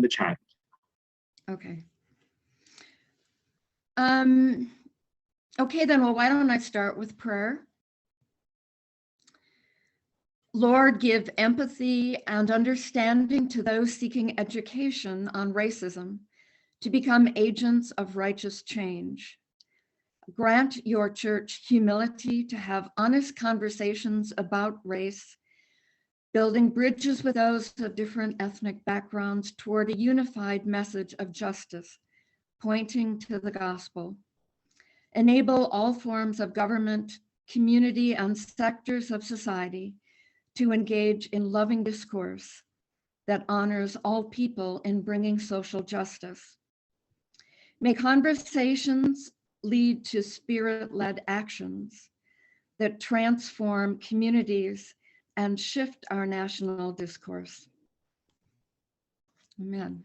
the chat. Okay. Okay, then, well, why don't I start with prayer? Lord, give empathy and understanding to those seeking education on racism to become agents of righteous change. Grant your church humility to have honest conversations about race, building bridges with those of different ethnic backgrounds toward a unified message of justice, pointing to the gospel. Enable all forms of government, community, and sectors of society to engage in loving discourse that honors all people in bringing social justice. May conversations lead to spirit-led actions that transform communities and shift our national discourse. Amen.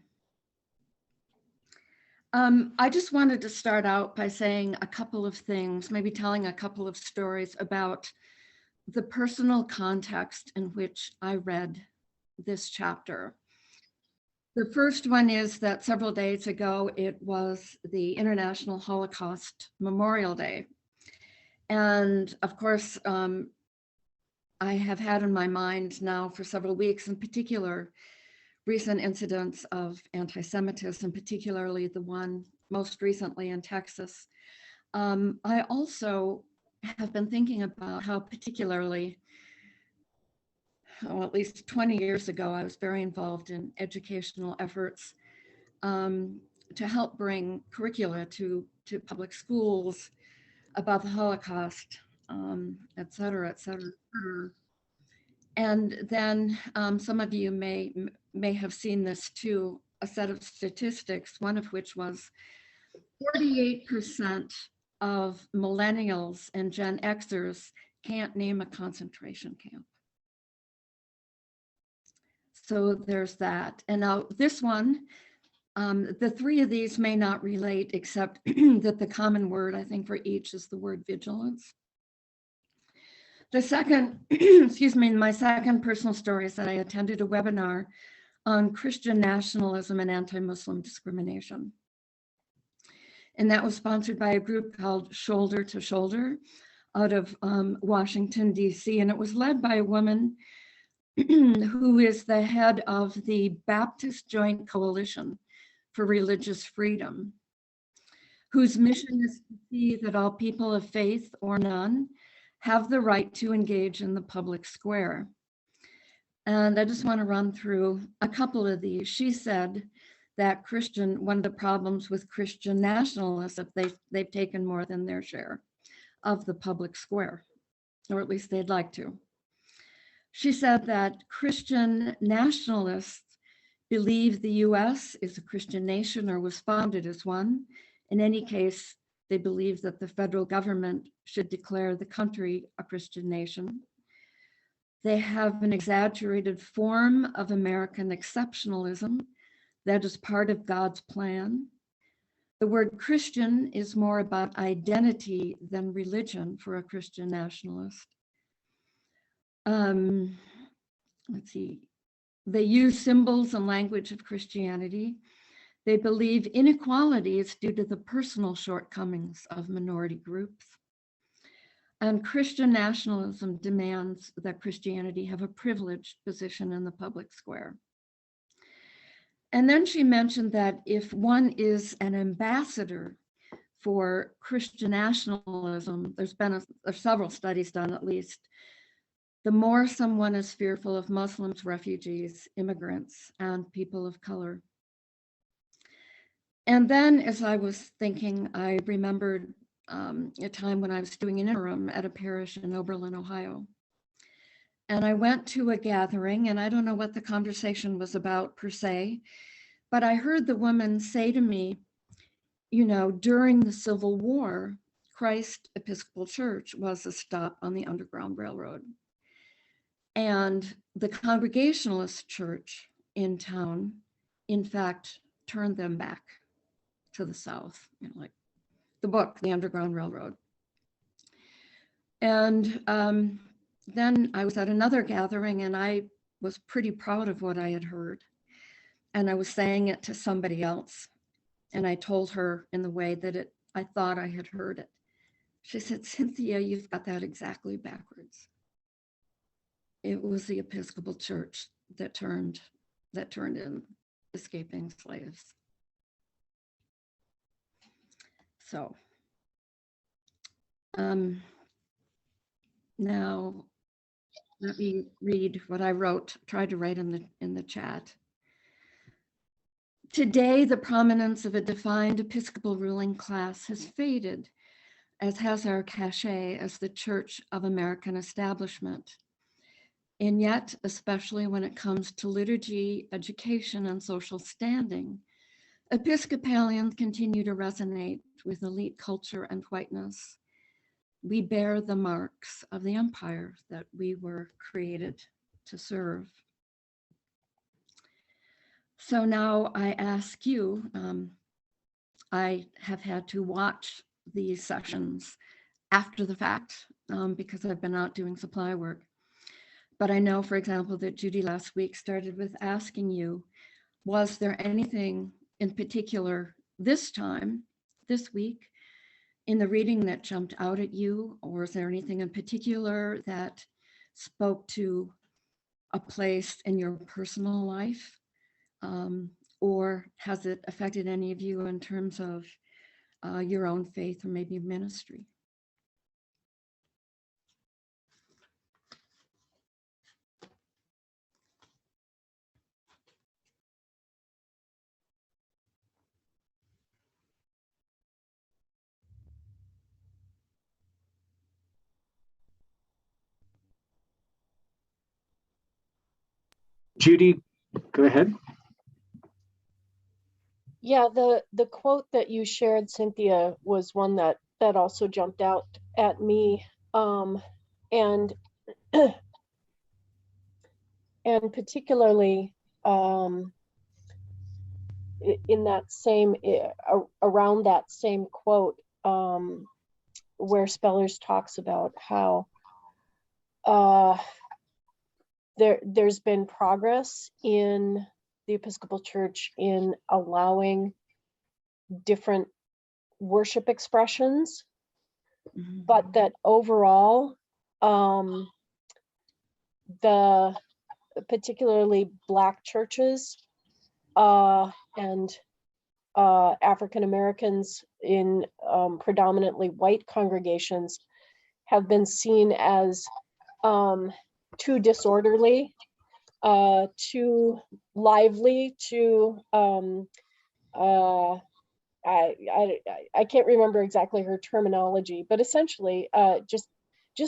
I just wanted to start out by saying a couple of things, maybe telling a couple of stories about the personal context in which I read this chapter. The first one is that several days ago, it was the International Holocaust Memorial Day. And of course, I have had in my mind now for several weeks, in particular, recent incidents of anti-Semitism, particularly the one most recently in Texas. I also have been thinking about how particularly, well, at least 20 years ago, I was very involved in educational efforts to help bring curricula to public schools about the Holocaust, et cetera, et cetera, et cetera. And then some of you may have seen this too, a set of statistics, one of which was 48% of millennials and Gen Xers can't name a concentration camp. So there's that. And now this one, the three of these may not relate, except that the common word, I think, for each is the word vigilance. The second, excuse me, my second personal story is that I attended a webinar on Christian nationalism and anti-Muslim discrimination. And that was sponsored by a group called Shoulder to Shoulder out of Washington, DC. And it was led by a woman who is the head of the Baptist Joint Coalition for Religious Freedom, whose mission is to see that all people of faith or none have the right to engage in the public square. And I just want to run through a couple of these. She said that one of the problems with Christian nationalists, if they've taken more than their share of the public square, or at least they'd like to. She said that Christian nationalists believe the US is a Christian nation or was founded as one. In any case, they believe that the federal government should declare the country a Christian nation. They have an exaggerated form of American exceptionalism that is part of God's plan. The word Christian is more about identity than religion for a Christian nationalist. Let's see. They use symbols and language of Christianity. They believe inequality is due to the personal shortcomings of minority groups. And Christian nationalism demands that Christianity have a privileged position in the public square. And then she mentioned that if one is an ambassador for Christian nationalism, there's been several studies done at least, the more someone is fearful of Muslims, refugees, immigrants, and people of color. And then as I was thinking, I remembered a time when I was doing an interim at a parish in Oberlin, Ohio. And I went to a gathering, and I don't know what the conversation was about per se, but I heard the woman say to me, you know, during the Civil War, Christ Episcopal Church was a stop on the Underground Railroad. And the Congregationalist church in town, in fact, turned them back to the South, you know, like the book, The Underground Railroad. And then I was at another gathering and I was pretty proud of what I had heard. and I was saying it to somebody else. And I told her in the way that I thought I had heard it. She said, Cynthia, you've got that exactly backwards. It was the Episcopal Church that turned in escaping slaves. So now let me read what I tried to write in the chat. Today, the prominence of a defined Episcopal ruling class has faded, as has our cachet as the Church of American establishment. And yet, especially when it comes to liturgy, education, and social standing, Episcopalians continue to resonate with elite culture and whiteness. We bear the marks of the empire that we were created to serve. So now I ask you, I have had to watch these sessions after the fact because I've been out doing supply work. But I know, for example, that Judy last week started with asking you, was there anything in particular this week, in the reading that jumped out at you, or is there anything in particular that spoke to a place in your personal life? Or has it affected any of you in terms of your own faith or maybe ministry? Judy, go ahead. Yeah, the quote that you shared, Cynthia, was one that also jumped out at me, and particularly in that same around that same quote, where Spellers talks about how there's been progress in the Episcopal Church in allowing different worship expressions, but that overall, the particularly Black churches and African Americans in predominantly white congregations have been seen as too disorderly, too lively, too I can't remember exactly her terminology, but essentially just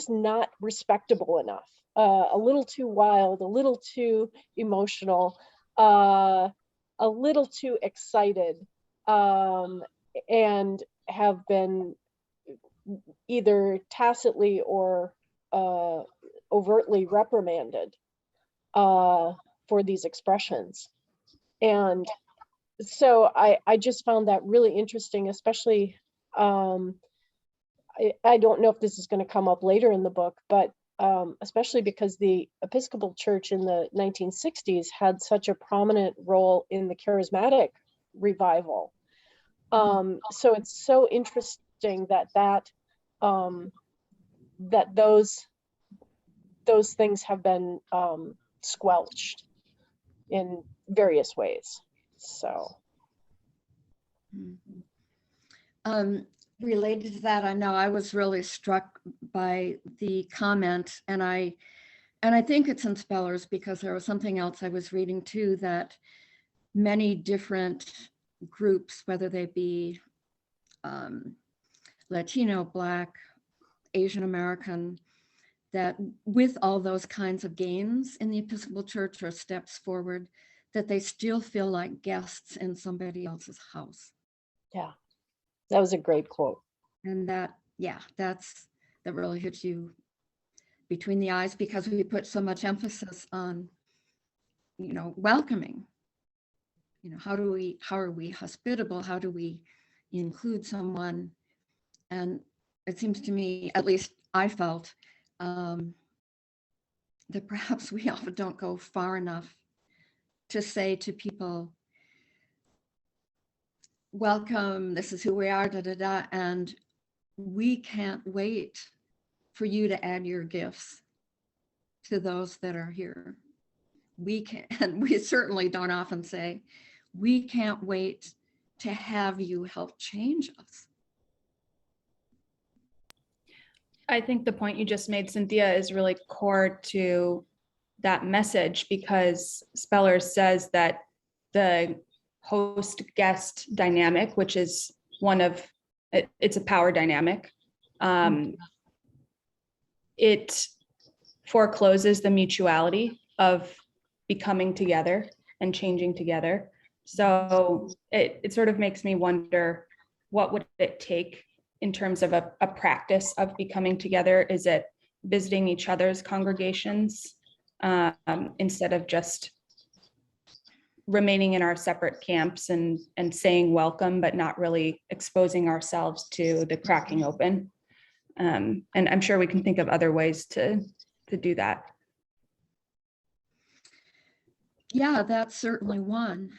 not respectable enough, a little too wild, a little too emotional, a little too excited, and have been either tacitly or overtly reprimanded for these expressions. And so I just found that really interesting, especially, I don't know if this is going to come up later in the book, but especially because the Episcopal Church in the 1960s had such a prominent role in the charismatic revival. So it's so interesting that those things have been squelched in various ways. So related to that, I know I was really struck by the comment, and I think it's in Spellers because there was something else I was reading too, that many different groups, whether they be Latino, Black, Asian American, that with all those kinds of gains in the Episcopal Church or steps forward, that they still feel like guests in somebody else's house. Yeah, that was a great quote. And that really hits you between the eyes, because we put so much emphasis on, welcoming. How are we hospitable? How do we include someone? And it seems to me, at least I felt, that perhaps we often don't go far enough to say to people, welcome, this is who we are, da, da, da. And we can't wait for you to add your gifts to those that are here. We can, and we certainly don't often say, we can't wait to have you help change us. I think the point you just made, Cynthia, is really core to that message, because Speller says that the host guest dynamic, which is one of, it's a power dynamic. It forecloses the mutuality of becoming together and changing together. So it sort of makes me wonder, what would it take in terms of a practice of becoming together? Is it visiting each other's congregations instead of just remaining in our separate camps and saying welcome, but not really exposing ourselves to the cracking open? And I'm sure we can think of other ways to do that. Yeah, that's certainly one.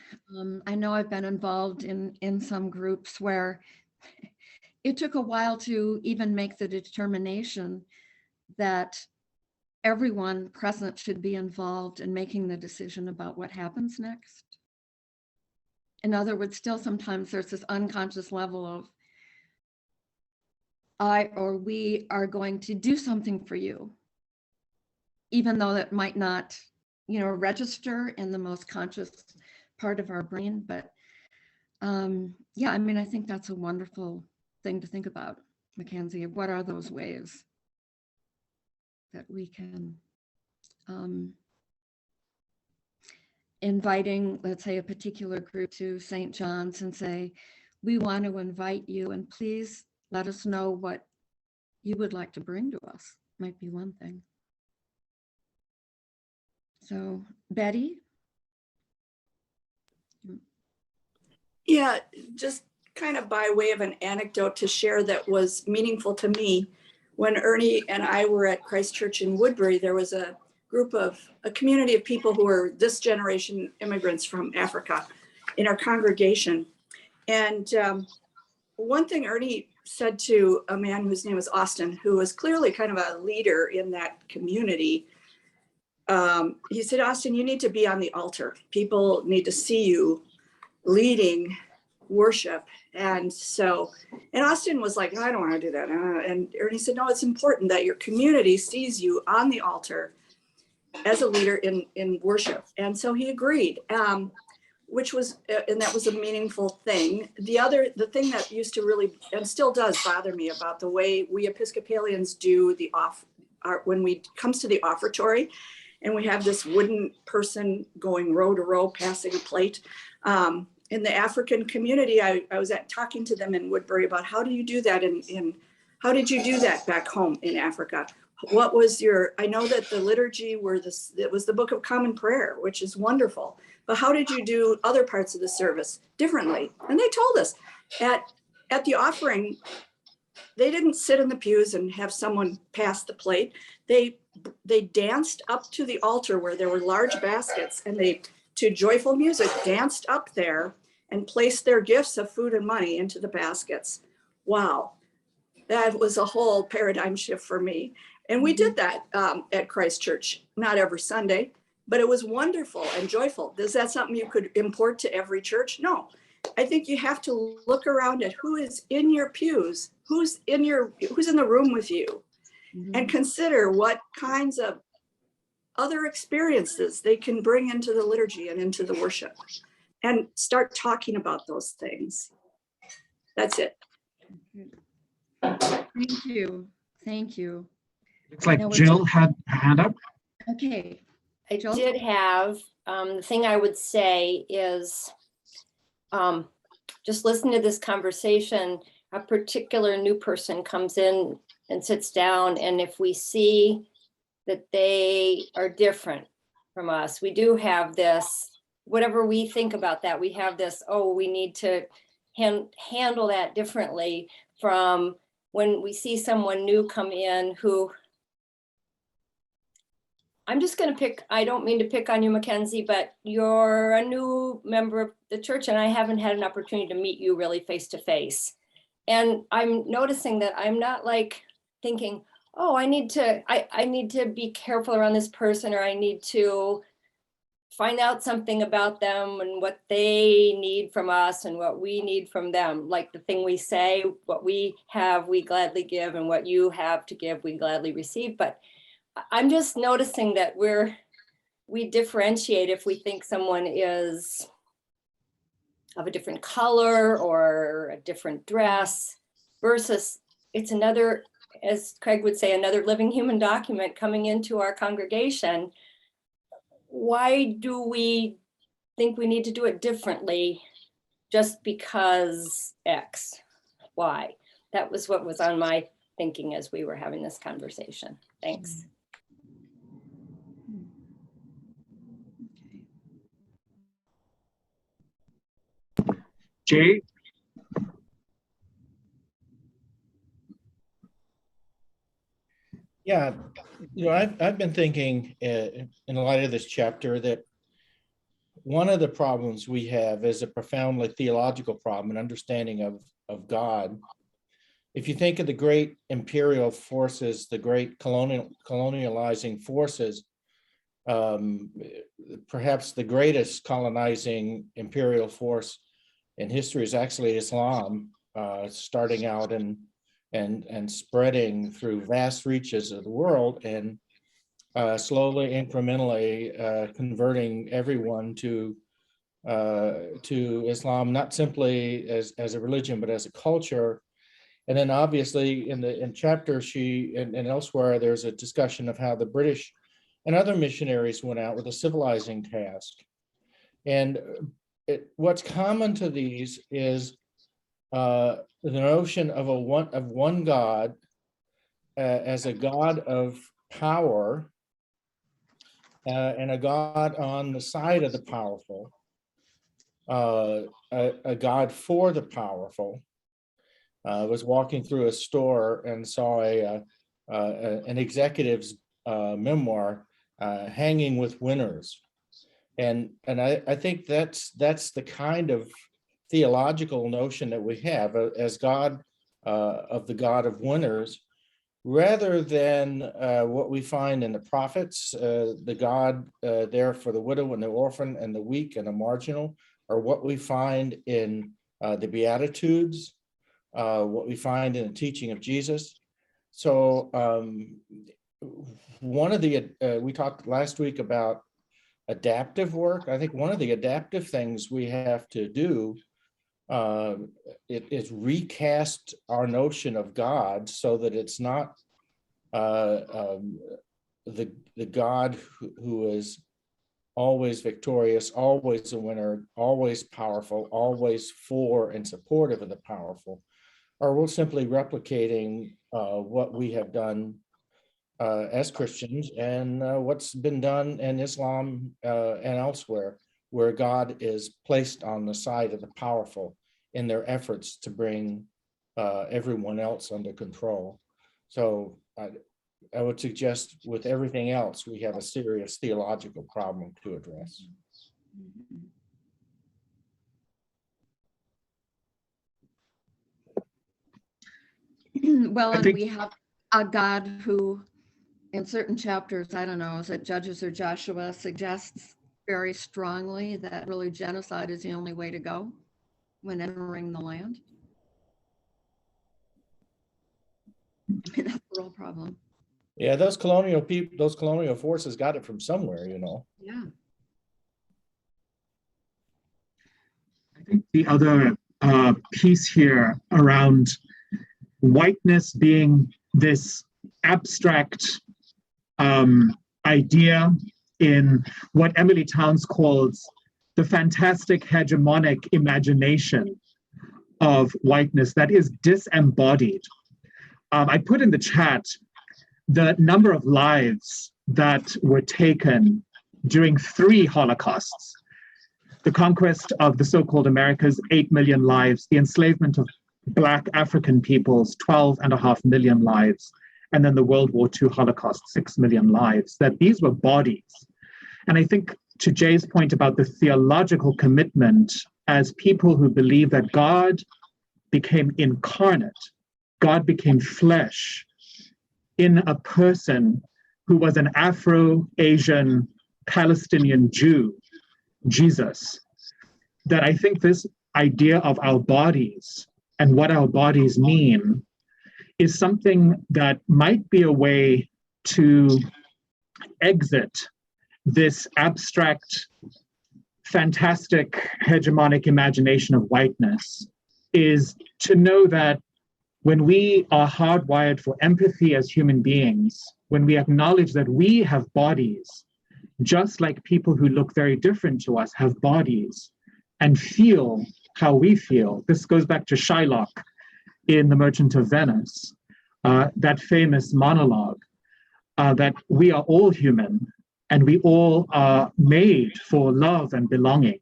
I know I've been involved in some groups where it took a while to even make the determination that everyone present should be involved in making the decision about what happens next. In other words, still sometimes there's this unconscious level of, I or we are going to do something for you, even though that might not, register in the most conscious part of our brain. But yeah, I mean, I think that's a wonderful thing to think about, Mackenzie. What are those ways that we can inviting, let's say, a particular group to St. John's and say, we want to invite you, and please let us know what you would like to bring to us, might be one thing. So, Betty? Yeah, just kind of by way of an anecdote to share that was meaningful to me. When Ernie and I were at Christ Church in Woodbury, there was a community of people who were this generation immigrants from Africa in our congregation. And one thing Ernie said to a man whose name was Austin, who was clearly kind of a leader in that community, he said, Austin, you need to be on the altar. People need to see you leading worship. And Austin was like, I don't want to do that. And Ernie said, no, it's important that your community sees you on the altar as a leader in worship. And so he agreed, which was, and that was a meaningful thing. The thing that used to really, and still does bother me about the way we Episcopalians do when we comes to the offertory, and we have this wooden person going row to row, passing a plate. In the African community, I was talking to them in Woodbury about how do you do that how did you do that back home in Africa? What was I know that the liturgy it was the Book of Common Prayer, which is wonderful, but how did you do other parts of the service differently? And they told us at the offering, they didn't sit in the pews and have someone pass the plate. They danced up to the altar where there were large baskets, and they, to joyful music, danced up there and placed their gifts of food and money into the baskets. Wow, that was a whole paradigm shift for me. And we did that at Christ Church, not every Sunday, but it was wonderful and joyful. Is that something you could import to every church? No. I think you have to look around at who is in your pews, who's in the room with you, and consider what kinds of other experiences they can bring into the liturgy and into the worship, and start talking about those things. That's it. Thank you. Thank you. Looks like Jill had a hand up. Okay. I Jill? did have, the thing I would say is, just listen to this conversation. A particular new person comes in and sits down, and if we see that they are different from us, we do have this, whatever we think about that, we have this, oh, we need to handle that differently from when we see someone new come in who I'm just going to pick, I don't mean to pick on you, Mackenzie, but you're a new member of the church and I haven't had an opportunity to meet you really face to face. And I'm noticing that I'm not like thinking, oh, I need to be careful around this person, or I need to find out something about them and what they need from us and what we need from them. Like the thing we say, what we have, we gladly give, and what you have to give, we gladly receive. But I'm just noticing that we differentiate if we think someone is of a different color or a different dress, versus it's another, as Craig would say, another living human document coming into our congregation. Why do we think we need to do it differently just because X, Y? That was what was on my thinking as we were having this conversation. Thanks. Jay? Yeah, I've been thinking in light of this chapter that one of the problems we have is a profoundly theological problem, an understanding of God. If you think of the great imperial forces, the great colonializing forces, perhaps the greatest colonizing imperial force in history is actually Islam, starting out and spreading through vast reaches of the world, and slowly, incrementally converting everyone to Islam, not simply as a religion, but as a culture. And then obviously in chapter and elsewhere, there's a discussion of how the British and other missionaries went out with a civilizing task. And what's common to these is the notion of one God as a God of power and a God on the side of the powerful, a God for the powerful. I was walking through a store and saw an executive's memoir, Hanging with Winners. And I think that's the kind of theological notion that we have as God of the God of winners, rather than what we find in the prophets, the God there for the widow and the orphan and the weak and the marginal, or what we find in the Beatitudes, what we find in the teaching of Jesus. So one of the, we talked last week about adaptive work. I think one of the adaptive things we have to do is recast our notion of God so that it's not the God who is always victorious, always a winner, always powerful, always for and supportive of the powerful, or we're simply replicating what we have done as Christians and what's been done in Islam and elsewhere, where God is placed on the side of the powerful in their efforts to bring everyone else under control. So I would suggest with everything else, we have a serious theological problem to address. Well, and think- we have a God who, in certain chapters, I don't know, is it Judges or Joshua, suggests very strongly that really genocide is the only way to go when entering the land. I mean, that's a real problem. Yeah, those colonial people, those colonial forces got it from somewhere, Yeah. I think the other piece here around whiteness being this abstract idea in what Emily Towns calls the fantastic hegemonic imagination of whiteness that is disembodied. I put in the chat the number of lives that were taken during 3 Holocausts. The conquest of the so-called Americas, 8 million lives. The enslavement of Black African peoples, 12.5 million lives. and then the World War II Holocaust, 6 million lives, that these were bodies. And I think to Jay's point about the theological commitment, as people who believe that God became incarnate, God became flesh in a person who was an Afro-Asian Palestinian Jew, Jesus, that I think this idea of our bodies and what our bodies mean is something that might be a way to exit this abstract, fantastic, hegemonic imagination of whiteness, is to know that when we are hardwired for empathy as human beings, when we acknowledge that we have bodies, just like people who look very different to us have bodies and feel how we feel. This goes back to Shylock in The Merchant of Venice, that famous monologue, that we are all human and we all are made for love and belonging.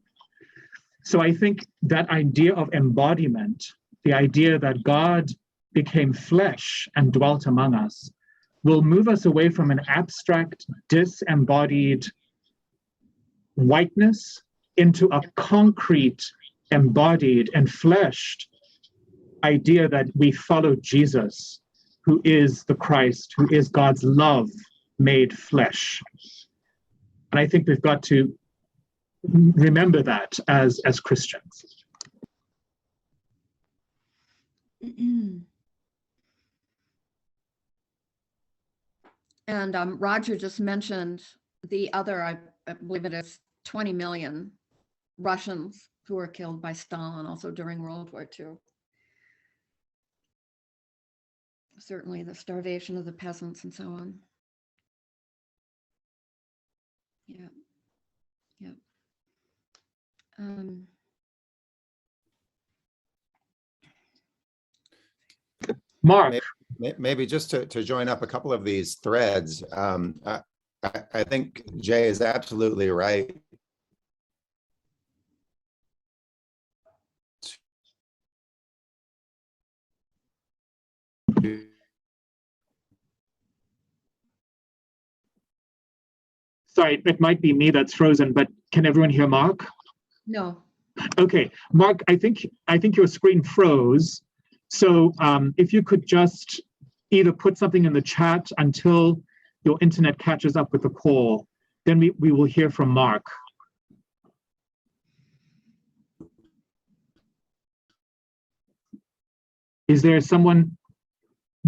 So I think that idea of embodiment, the idea that God became flesh and dwelt among us, will move us away from an abstract, disembodied whiteness into a concrete, embodied and fleshed idea that we follow Jesus, who is the Christ, who is God's love made flesh. And I think we've got to remember that as Christians. And Roger just mentioned the other, I believe it is 20 million Russians who were killed by Stalin also during World War II. Certainly the starvation of the peasants and so on. Yeah, yeah. Mark. Maybe just to join up a couple of these threads, I think Jay is absolutely right. Sorry, it might be me that's frozen, but can everyone hear Mark? No. Okay, Mark, I think your screen froze. So if you could just either put something in the chat until your internet catches up with the call, then we will hear from Mark. Is there someone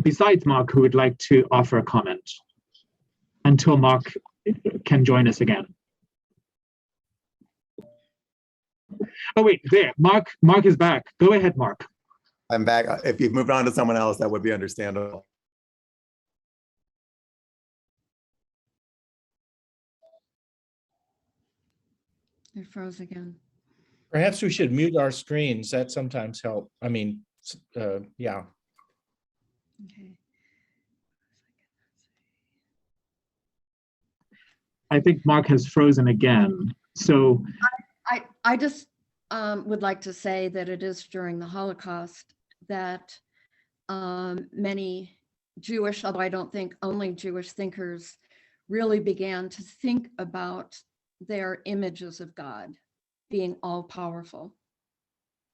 besides Mark who would like to offer a comment until Mark can join us again? Oh wait, there, Mark is back. Go ahead, Mark. I'm back. If you've moved on to someone else, that would be understandable. It froze again. Perhaps we should mute our screens. That sometimes help. I mean, yeah. Okay. I think Mark has frozen again. So I just would like to say that it is during the Holocaust that many Jewish, although I don't think only Jewish thinkers, really began to think about their images of God being all powerful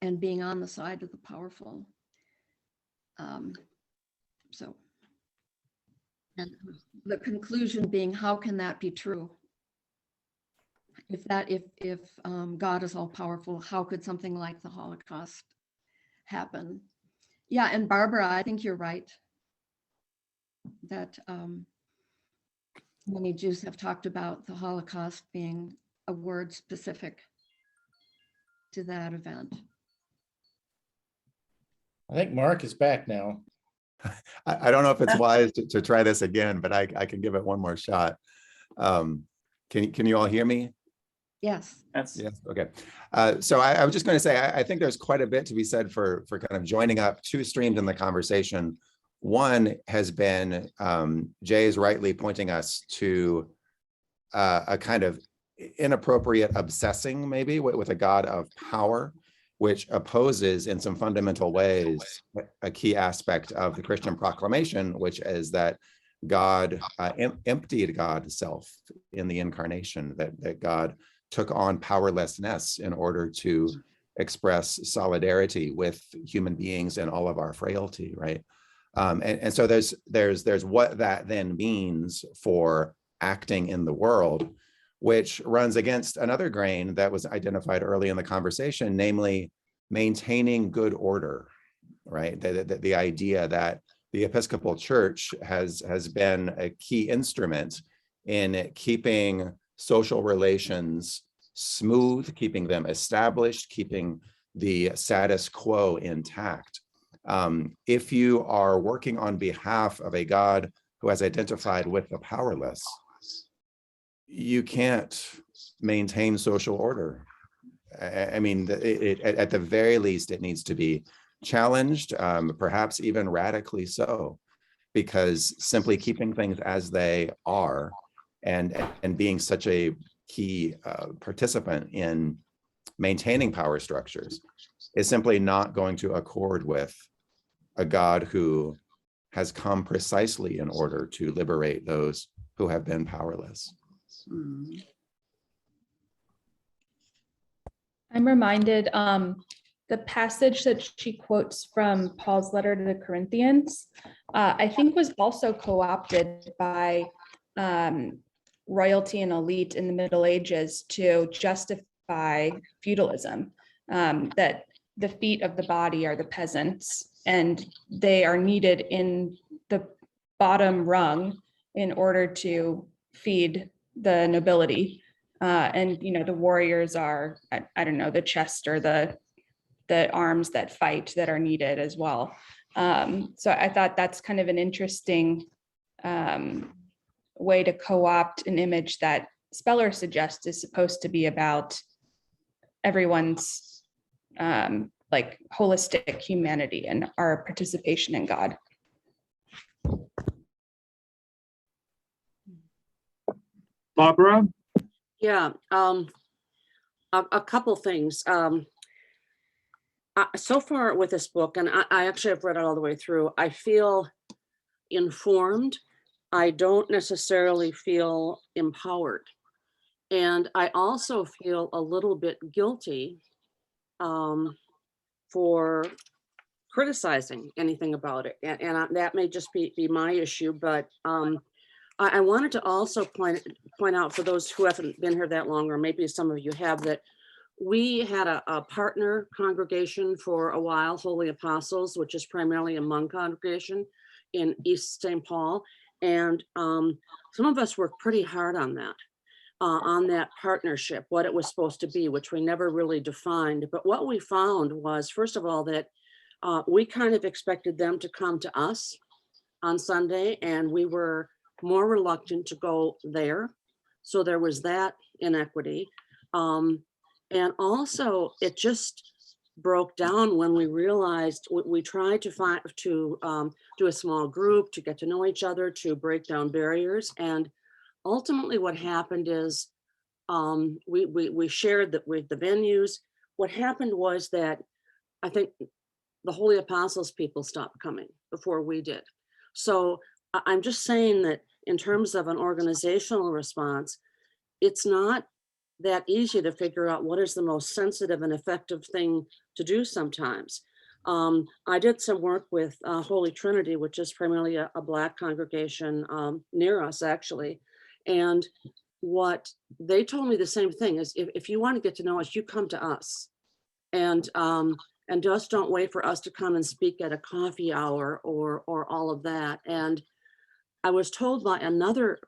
and being on the side of the powerful. So, and the conclusion being, how can that be true? If God is all powerful, how could something like the Holocaust happen? Yeah, and Barbara, I think you're right that many Jews have talked about the Holocaust being a word specific to that event. I think Mark is back now. I don't know if it's wise to try this again, but I can give it one more shot. Can you all hear me? Yes. Yes. Okay. So I was just going to say, I think there's quite a bit to be said for kind of joining up two streams in the conversation. One has been Jay's rightly pointing us to a kind of inappropriate obsessing maybe with a God of power which opposes in some fundamental ways a key aspect of the Christian proclamation, which is that God emptied God's self in the incarnation, that God took on powerlessness in order to express solidarity with human beings and all of our frailty, right? And so there's what that then means for acting in the world, which runs against another grain that was identified early in the conversation, namely maintaining good order, right? The idea that the Episcopal Church has been a key instrument in keeping social relations smooth, keeping them established, keeping the status quo intact. If you are working on behalf of a God who has identified with the powerless, you can't maintain social order. I mean, at the very least, it needs to be challenged, perhaps even radically so, because simply keeping things as they are and being such a key participant in maintaining power structures is simply not going to accord with a God who has come precisely in order to liberate those who have been powerless. I'm reminded the passage that she quotes from Paul's letter to the Corinthians, I think was also co-opted by royalty and elite in the Middle Ages to justify feudalism, that the feet of the body are the peasants and they are needed in the bottom rung in order to feed the nobility. And, you know, the warriors are, I don't know, the chest or the arms that fight that are needed as well. So I thought that's kind of an interesting way to co-opt an image that Speller suggests is supposed to be about everyone's like holistic humanity and our participation in God. Barbara? Yeah, a couple things. So far with this book, and I actually have read it all the way through, I feel informed. I don't necessarily feel empowered. And I also feel a little bit guilty for criticizing anything about it. And that may just be my issue, but I wanted to also point out for those who haven't been here that long, or maybe some of you have, that we had a partner congregation for a while, Holy Apostles, which is primarily a Hmong congregation in East St. Paul. And some of us worked pretty hard on that partnership, what it was supposed to be, which we never really defined. But what we found was, first of all, that we kind of expected them to come to us on Sunday, and we were more reluctant to go there. So there was that inequity. And also it just broke down when we realized we tried to do a small group to get to know each other, to break down barriers. And ultimately what happened is we shared that with the venues. What happened was that I think the Holy Apostles people stopped coming before we did. So I'm just saying that in terms of an organizational response, it's not that easy to figure out what is the most sensitive and effective thing to do sometimes. I did some work with Holy Trinity, which is primarily a Black congregation near us, actually. And what they told me the same thing is, if you want to get to know us, you come to us. And just don't wait for us to come and speak at a coffee hour or all of that. And I was told by another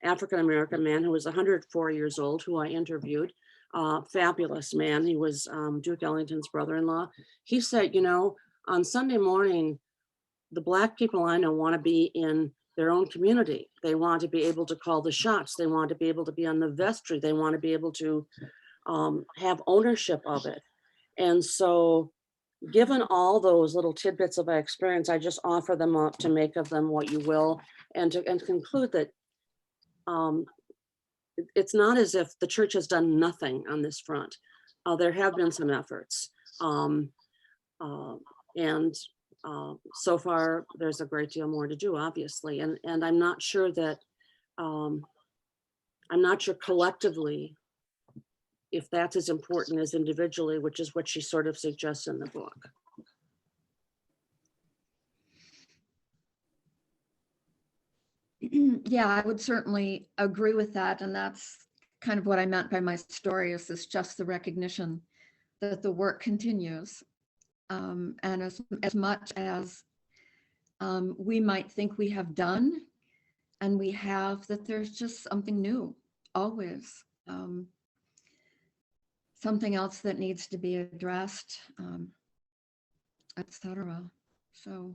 African-American man who was 104 years old, who I interviewed, fabulous man. He was Duke Ellington's brother-in-law. He said, you know, on Sunday morning, the Black people I know want to be in their own community. They want to be able to call the shots. They want to be able to be on the vestry. They want to be able to have ownership of it. And so given all those little tidbits of my experience, I just offer them up to make of them what you will, and to conclude that it's not as if the church has done nothing on this front. There have been some efforts. And so far, there's a great deal more to do, obviously. And I'm not sure that, I'm not sure collectively if that's as important as individually, which is what she sort of suggests in the book. Yeah, I would certainly agree with that. And that's kind of what I meant by my story, is this just the recognition that the work continues. And as much as we might think we have done, and we have, that there's just something new, always. Something else that needs to be addressed, etc. So.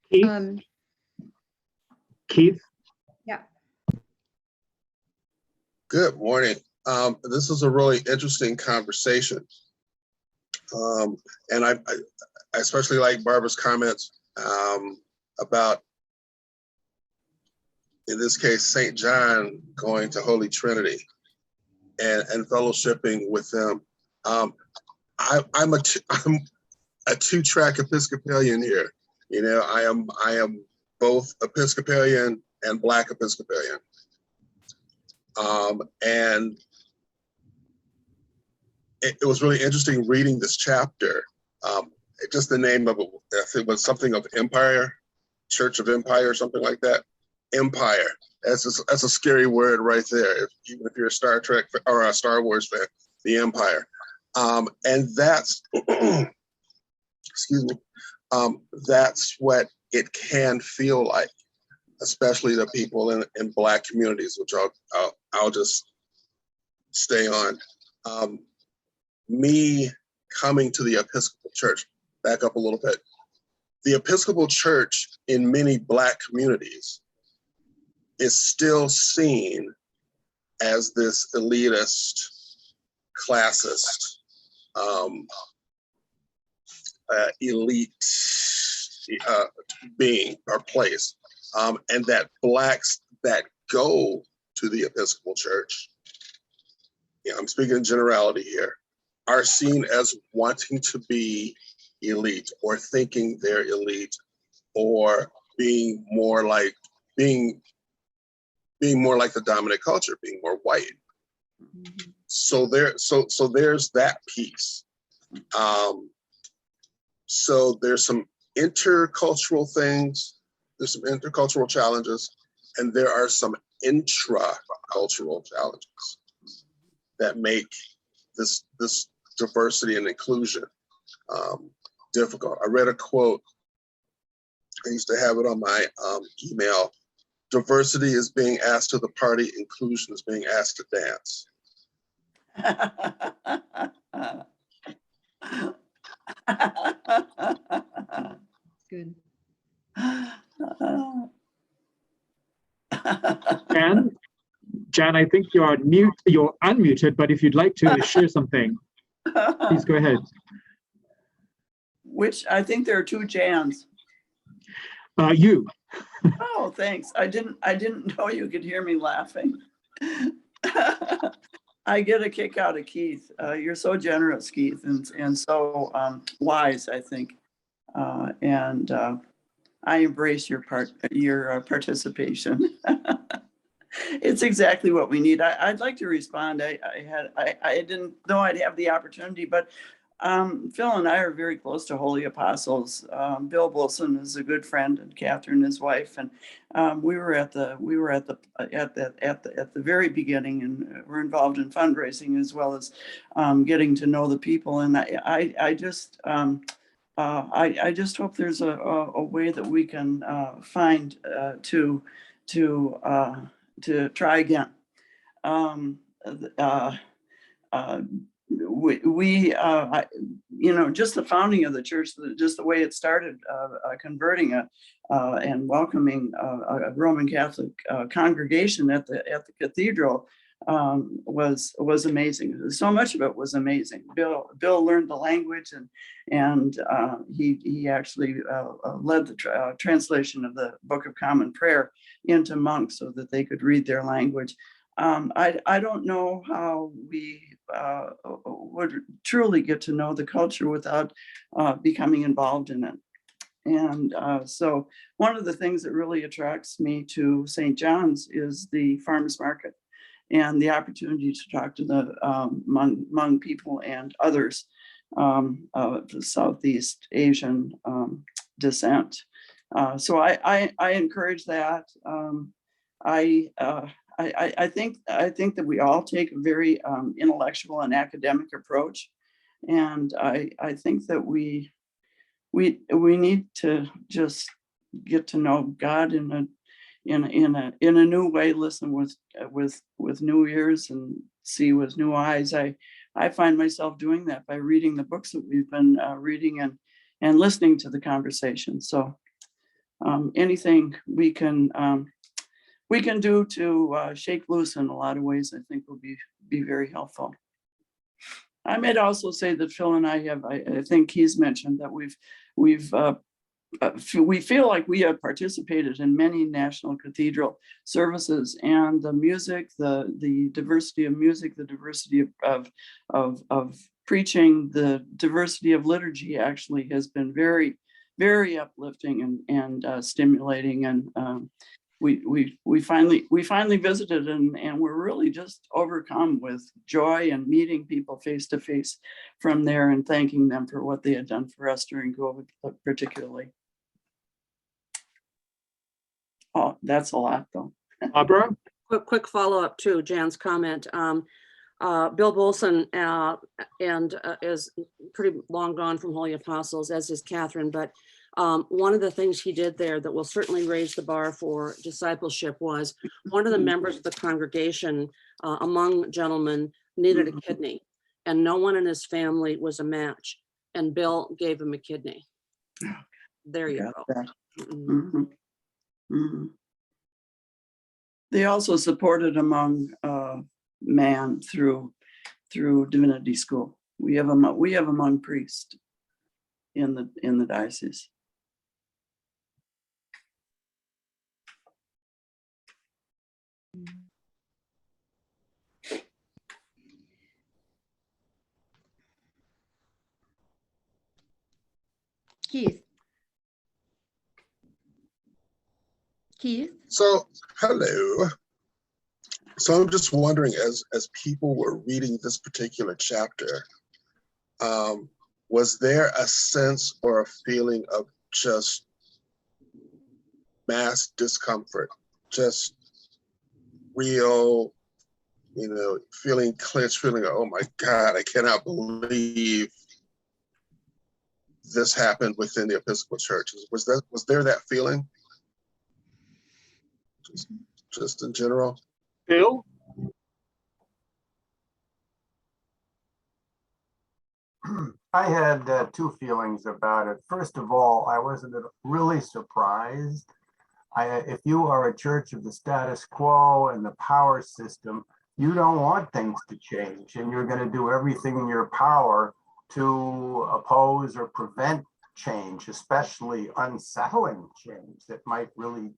Keith, Keith, Yeah. Good morning. This is a really interesting conversation. And I especially like Barbara's comments about, in this case, St. John going to Holy Trinity and fellowshipping with them. I'm a two-track Episcopalian here. You know, I am both Episcopalian and Black Episcopalian. And it was really interesting reading this chapter. Just the name of it, I think, was something of Empire, Church of Empire, something like that. Empire. That's a scary word right there. Even if you're a Star Trek or a Star Wars fan, the Empire. And that's, excuse me, that's what it can feel like, especially the people in Black communities, which I'll just stay on. Me coming to the Episcopal Church, back up a little bit. The Episcopal Church in many Black communities is still seen as this elitist, classist, elite being or place. And that Blacks that go to the Episcopal Church, yeah, I'm speaking in generality here, are seen as wanting to be elite or thinking they're elite or being more like the dominant culture, being more white. Mm-hmm. So there's that piece. So there's some intercultural things, there's some intercultural challenges, and there are some intra-cultural challenges that make this diversity and inclusion difficult. I read a quote, I used to have it on my email: diversity is being asked to the party, inclusion is being asked to dance. Good. Jan, I think you're unmuted, but if you'd like to share something, please go ahead. Which, I think there are two Jans. You. Oh, thanks. I didn't know you could hear me laughing. I get a kick out of Keith. You're so generous, Keith, and so wise, I think. And I embrace your participation. It's exactly what we need. I'd like to respond. I didn't know I'd have the opportunity, but Phil and I are very close to Holy Apostles. Bill Wilson is a good friend, and Catherine, his wife, and we were at the very beginning, and we're involved in fundraising as well as getting to know the people. And I just hope there's a way that we can find to try again. Just the founding of the church, just the way it started, converting and welcoming a Roman Catholic congregation at the cathedral, was amazing. So much of it was amazing. Bill learned the language, and he actually led the translation of the Book of Common Prayer into monks so that they could read their language. I don't know how we would truly get to know the culture without becoming involved in it. And so one of the things that really attracts me to St. John's is the farmers market and the opportunity to talk to the Hmong people and others of the Southeast Asian descent. So I encourage that. I think that we all take a very intellectual and academic approach, and I think that we need to just get to know God in a new way, listen with new ears and see with new eyes. I find myself doing that by reading the books that we've been reading and listening to the conversation. So anything we can do to shake loose in a lot of ways, I think will be very helpful. I might also say that Phil and I think he's mentioned that we feel like we have participated in many national cathedral services, and the music, the diversity of music, the diversity of preaching, the diversity of liturgy actually has been very, very uplifting and stimulating. And we finally visited, and we're really just overcome with joy and meeting people face to face from there and thanking them for what they had done for us during COVID particularly. Oh, that's a lot though. Barbara? Quick follow-up to Jan's comment. Bill Bolson is pretty long gone from Holy Apostles, as is Catherine, but one of the things he did there that will certainly raise the bar for discipleship was one of the members of the congregation, among gentlemen, needed a kidney, and no one in his family was a match, and Bill gave him a kidney. There you go. Mm-hmm. Mm-hmm. They also supported among man through divinity school. We have a Hmong priest in the diocese. Keith. So, hello. So I'm just wondering, as people were reading this particular chapter, was there a sense or a feeling of just mass discomfort, just real, feeling clenched, feeling, oh my God, I cannot believe this happened within the Episcopal Church? Was there that feeling? Just in general? Bill? I had two feelings about it. First of all, I wasn't really surprised. If you are a church of the status quo and the power system, you don't want things to change, and you're going to do everything in your power to oppose or prevent change, especially unsettling change that might really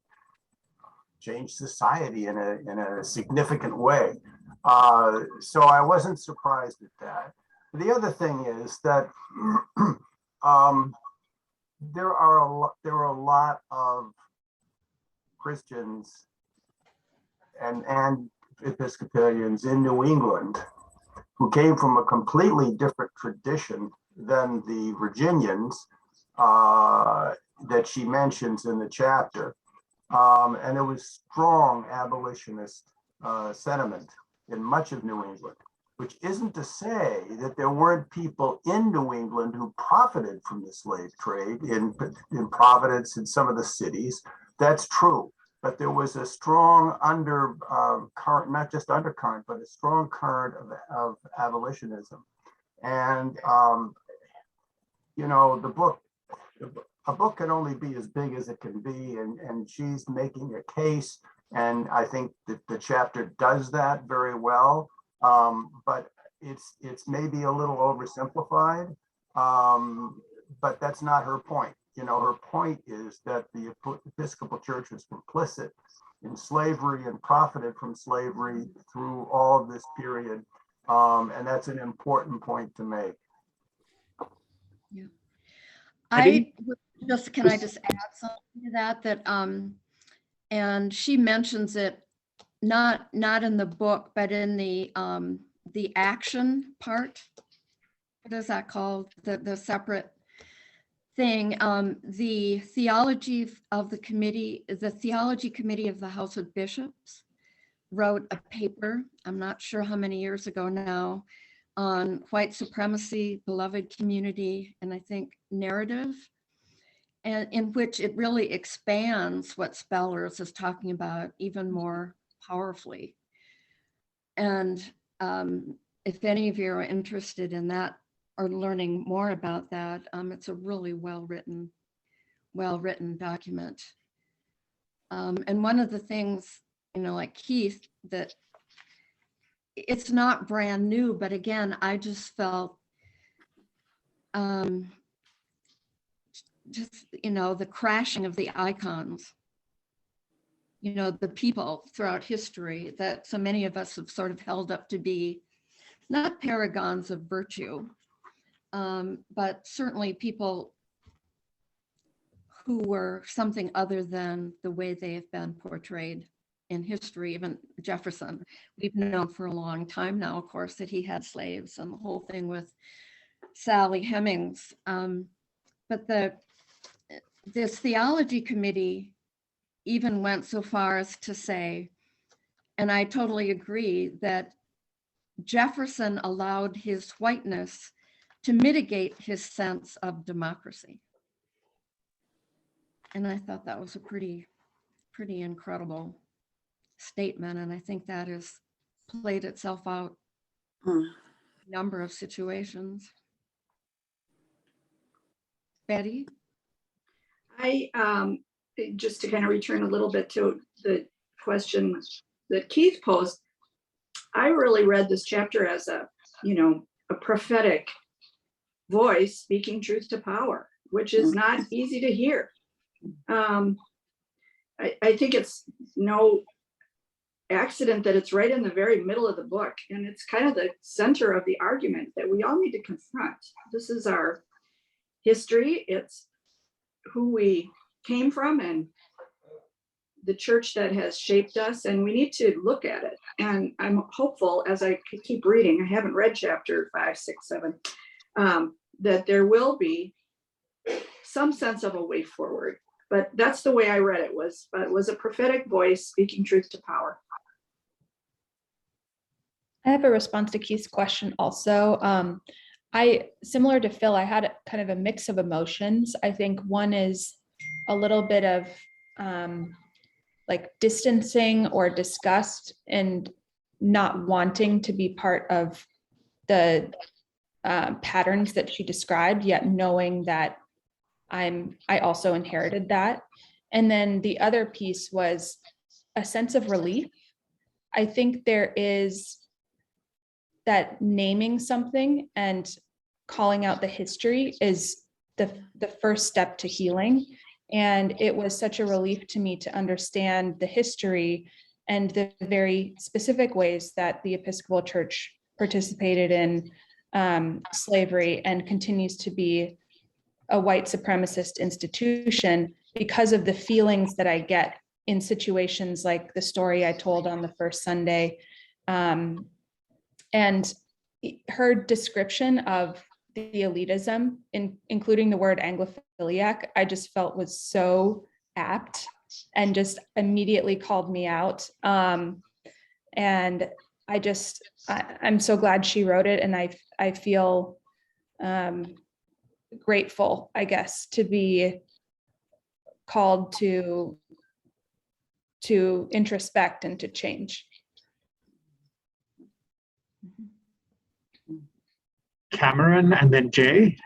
change society in a significant way. So I wasn't surprised at that. The other thing is that there are a lot of Christians and Episcopalians in New England who came from a completely different tradition than the Virginians that she mentions in the chapter. And there was strong abolitionist sentiment in much of New England, which isn't to say that there weren't people in New England who profited from the slave trade in Providence and some of the cities. That's true. But there was a strong current, not just undercurrent, but a strong current of abolitionism. And, a book can only be as big as it can be, and she's making a case, And I think that the chapter does that very well, but it's maybe a little oversimplified, but that's not her point. You know, her point is that the Episcopal Church was complicit in slavery and profited from slavery through all of this period. And that's an important point to make. Yeah. Eddie? Can I just add something to that, and she mentions it not in the book, but in the action part. What is that called? The separate thing. The theology of the committee, the theology committee of the House of Bishops wrote a paper, I'm not sure how many years ago now, on white supremacy, beloved community, and I think narrative, and in which it really expands what Spellers is talking about even more powerfully. And if any of you are interested in that or learning more about that, it's a really well-written document. And one of the things, you know, like Keith, that it's not brand new, but again, I just felt just, you know, the crashing of the icons, you know, the people throughout history that so many of us have sort of held up to be not paragons of virtue, but certainly people who were something other than the way they have been portrayed in history. Even Jefferson, we've known for a long time now, of course, that he had slaves, and the whole thing with Sally Hemings. But this theology committee even went so far as to say, and I totally agree, that Jefferson allowed his whiteness to mitigate his sense of democracy. And I thought that was a pretty incredible statement. And I think that has played itself out in a number of situations. Betty? I, just to kind of return a little bit to the question that Keith posed, I really read this chapter as a, you know, a prophetic voice speaking truth to power, which is not easy to hear. I think it's no accident that it's right in the very middle of the book, and it's kind of the center of the argument that we all need to confront. This is our history, it's who we came from and the church that has shaped us, and we need to look at it. And I'm hopeful, as I keep reading, I haven't read chapter 5, 6, 7, that there will be some sense of a way forward. But that's the way I read it, was a prophetic voice speaking truth to power. I have a response to Keith's question also. Similar to Phil, I had kind of a mix of emotions. I think one is a little bit of like distancing or disgust and not wanting to be part of the patterns that she described, yet knowing that I also inherited that. And then the other piece was a sense of relief. I think there is that naming something and calling out the history is the first step to healing. And it was such a relief to me to understand the history and the very specific ways that the Episcopal Church participated in slavery and continues to be a white supremacist institution, because of the feelings that I get in situations like the story I told on the first Sunday. And her description of the elitism, including the word Anglophiliac, I just felt was so apt and just immediately called me out. And I'm so glad she wrote it. And I feel grateful, I guess, to be called to introspect and to change. Cameron and then Jay.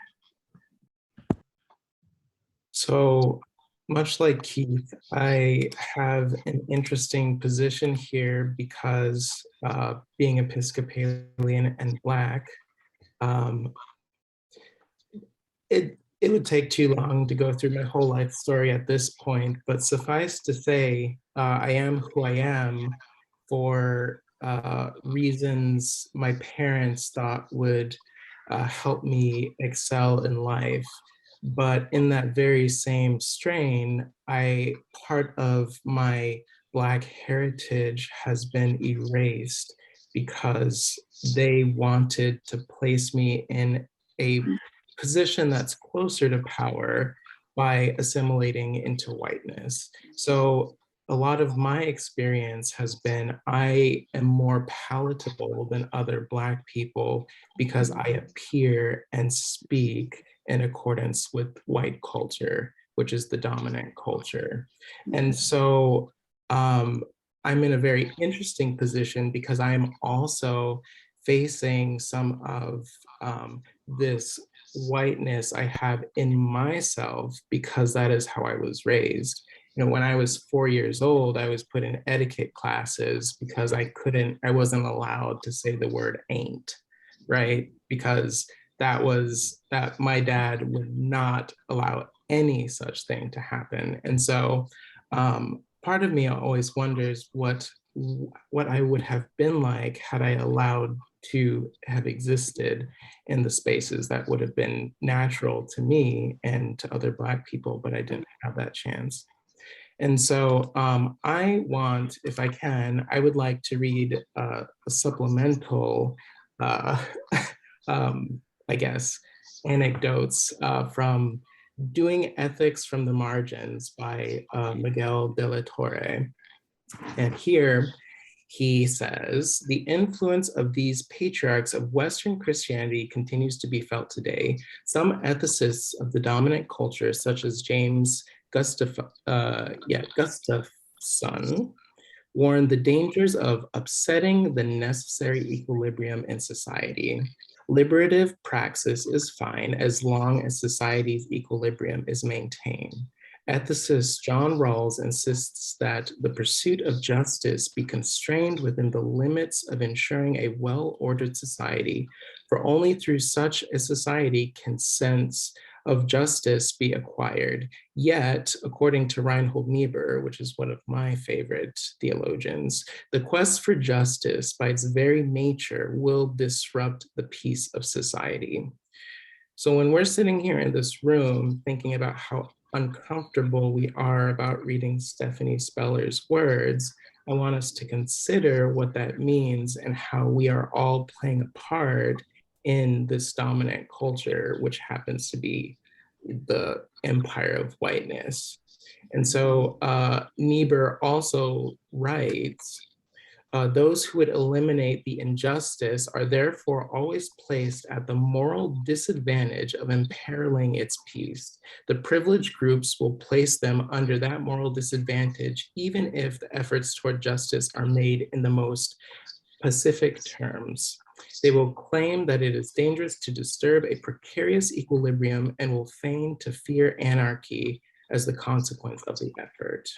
So much like Keith, I have an interesting position here because being Episcopalian and Black, it would take too long to go through my whole life story at this point, but suffice to say, I am who I am for reasons my parents thought would help me excel in life. But in that very same strain, part of my Black heritage has been erased because they wanted to place me in a position that's closer to power by assimilating into whiteness. So a lot of my experience has been I am more palatable than other Black people because I appear and speak in accordance with white culture, which is the dominant culture. And so I'm in a very interesting position because I am also facing some of this whiteness I have in myself because that is how I was raised. You know, when I was 4 years old, I was put in etiquette classes because I wasn't allowed to say the word ain't, right? Because that my dad would not allow any such thing to happen. And so part of me always wonders what I would have been like had I allowed to have existed in the spaces that would have been natural to me and to other Black people, but I didn't have that chance. And so I want, if I can, I would like to read a supplemental, I guess, anecdotes from Doing Ethics from the Margins by Miguel de la Torre. And here he says, the influence of these patriarchs of Western Christianity continues to be felt today. Some ethicists of the dominant culture, such as James Gustafson, warn the dangers of upsetting the necessary equilibrium in society. Liberative praxis is fine as long as society's equilibrium is maintained. Ethicist John Rawls insists that the pursuit of justice be constrained within the limits of ensuring a well-ordered society, for only through such a society can sense of justice be acquired. Yet, according to Reinhold Niebuhr, which is one of my favorite theologians, the quest for justice by its very nature will disrupt the peace of society. So when we're sitting here in this room thinking about how uncomfortable we are about reading Stephanie Speller's words, I want us to consider what that means and how we are all playing a part in this dominant culture, which happens to be the empire of whiteness. And so Niebuhr also writes, those who would eliminate the injustice are therefore always placed at the moral disadvantage of imperiling its peace. The privileged groups will place them under that moral disadvantage, even if the efforts toward justice are made in the most pacific terms. They will claim that it is dangerous to disturb a precarious equilibrium and will feign to fear anarchy as the consequence of the effort.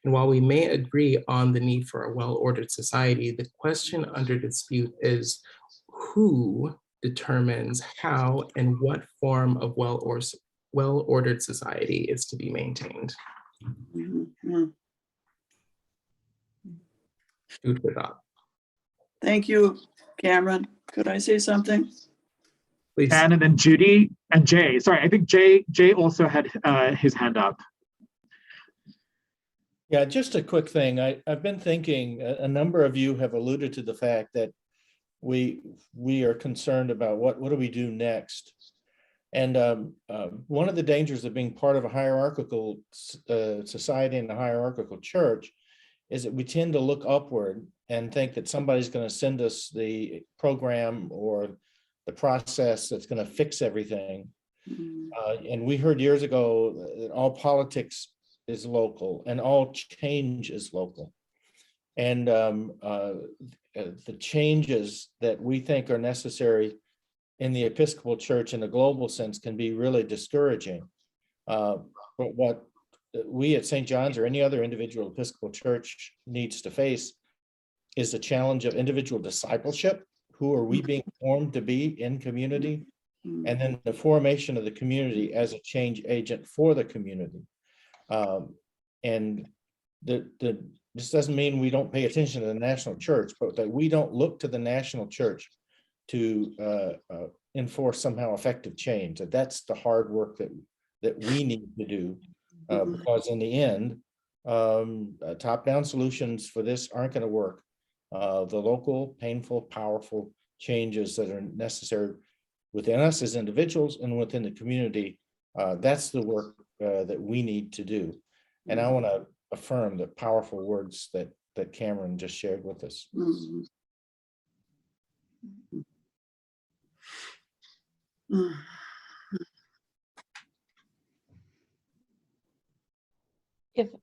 And while we may agree on the need for a well-ordered society, the question under dispute is who determines how and what form of well-ordered society is to be maintained. Food for thought. Thank you, Cameron. Could I say something? Please. And then Judy and Jay. Sorry, I think Jay also had his hand up. Yeah, just a quick thing. I've been thinking, a number of you have alluded to the fact that we are concerned about what do we do next. And one of the dangers of being part of a hierarchical society and a hierarchical church is that we tend to look upward and think that somebody's going to send us the program or the process that's going to fix everything. And we heard years ago that all politics is local and all change is local. And the changes that we think are necessary in the Episcopal Church in a global sense can be really discouraging. But what we at St. John's or any other individual Episcopal church needs to face is the challenge of individual discipleship. Who are we being formed to be in community? And then the formation of the community as a change agent for the community. And this doesn't mean we don't pay attention to the national church, but that we don't look to the national church to enforce somehow effective change. That's the hard work that we need to do, because in the end, top-down solutions for this aren't going to work. The local, painful, powerful changes that are necessary within us as individuals and within the community, that's the work that we need to do. And I want to affirm the powerful words that Cameron just shared with us.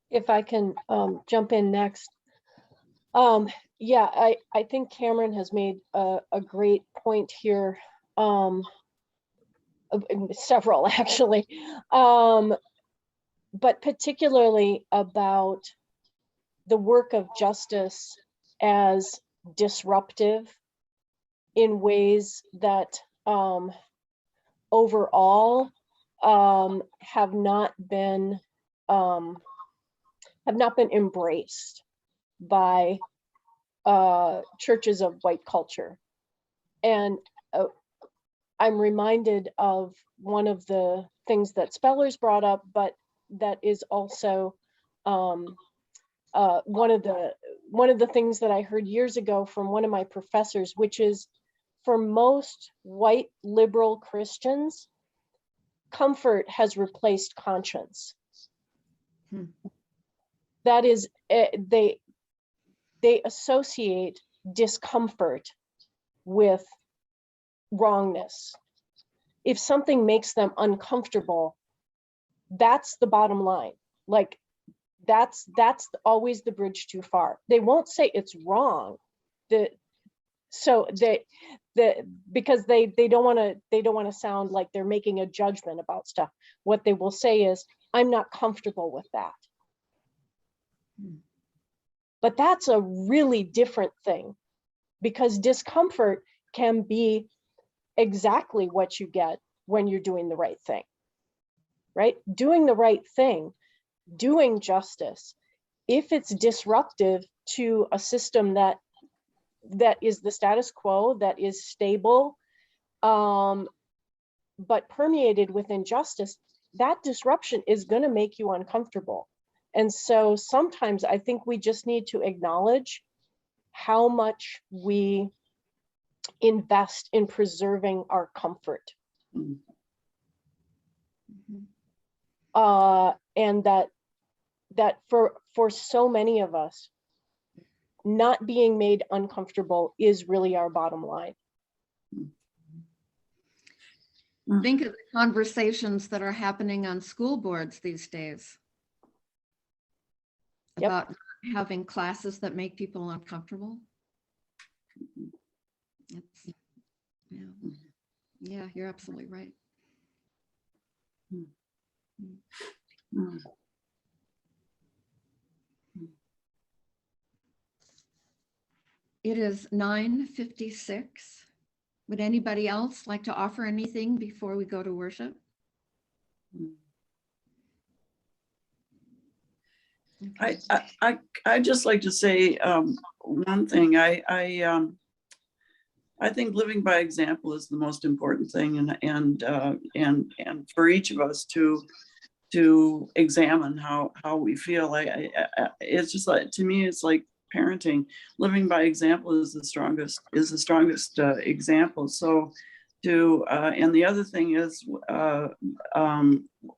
If I can jump in next. Yeah, I think Cameron has made a great point here. Several actually, but particularly about the work of justice as disruptive in ways that overall have not been embraced by churches of white culture. And I'm reminded of one of the things that Spellers brought up, but that is also one of the things that I heard years ago from one of my professors, which is, for most white liberal Christians, comfort has replaced conscience. That is, they associate discomfort with wrongness. If something makes them uncomfortable, that's the bottom line. Like, that's always the bridge too far. They won't say it's wrong. Because they don't want to sound like they're making a judgment about stuff. What they will say is, I'm not comfortable with that. But that's a really different thing, because discomfort can be exactly what you get when you're doing the right thing, right? Doing the right thing, doing justice, if it's disruptive to a system that is the status quo, that is stable, but permeated with injustice, that disruption is going to make you uncomfortable. And so sometimes I think we just need to acknowledge how much we invest in preserving our comfort. And that for so many of us, not being made uncomfortable is really our bottom line. Think of the conversations that are happening on school boards these days. Yep. About having classes that make people uncomfortable. Yeah, you're absolutely right. It is 9:56. Would anybody else like to offer anything before we go to worship? I'd just like to say one thing. I think living by example is the most important thing, and for each of us to examine how we feel. It's just like, to me, it's like parenting. Living by example is the strongest example. So and the other thing is,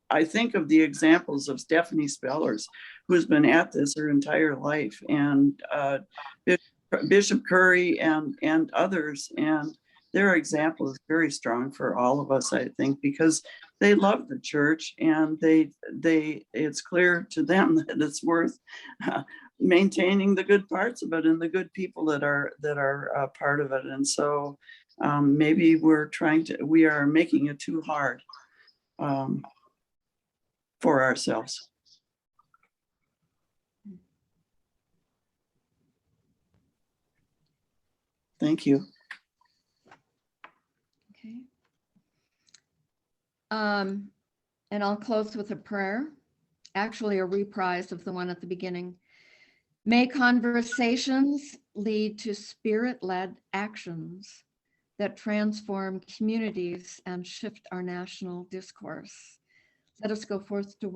I think of the examples of Stephanie Spellers, who's been at this her entire life, and Bishop Curry and others, and their example is very strong for all of us, I think, because they love the church, and it's clear to them that it's worth maintaining the good parts of it and the good people that are part of it. And so maybe we are making it too hard for ourselves. Thank you. Okay. And I'll close with a prayer, actually a reprise of the one at the beginning. May conversations lead to spirit-led actions that transform communities and shift our national discourse. Let us go forth to work.